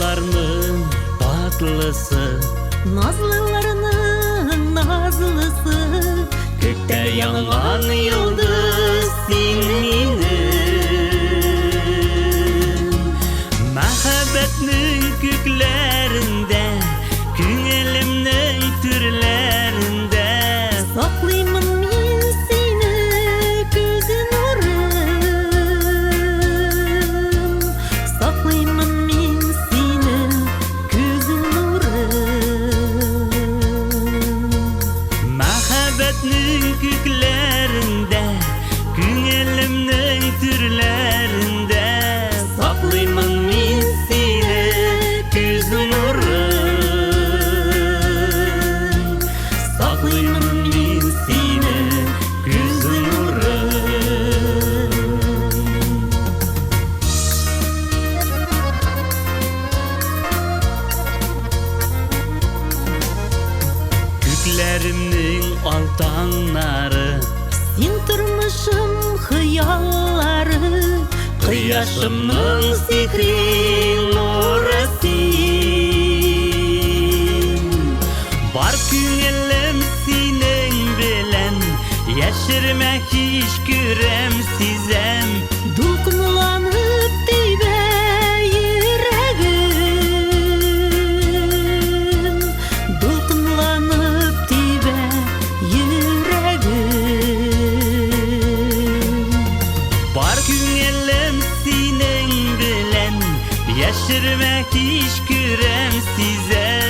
tatlılarının tatlısı, nazlılarının nazlısı, gökte yanan yıldız senin. Mehabbetnin köklerinde, köngülümün türlerinde saklayman men seni göz nurun, saklayman men seni göz nurun. Mehabbetnin köklerinde, köngülümün türlerinde saklayman men seni göz nurun, saklayman men seni göz nurun. Köklerimnin altanları, Sen turmuşum hıyalları, Kıyaşımın sihri nurasın. Var köngülüm senin bilen, yaşırmak hiç görem sizem. dulkunlanıp dibe yüreğim, dulkunlanıp dibe yüreğim. Var köngülüm senin bilen, yaşırmak hiç görem sizem.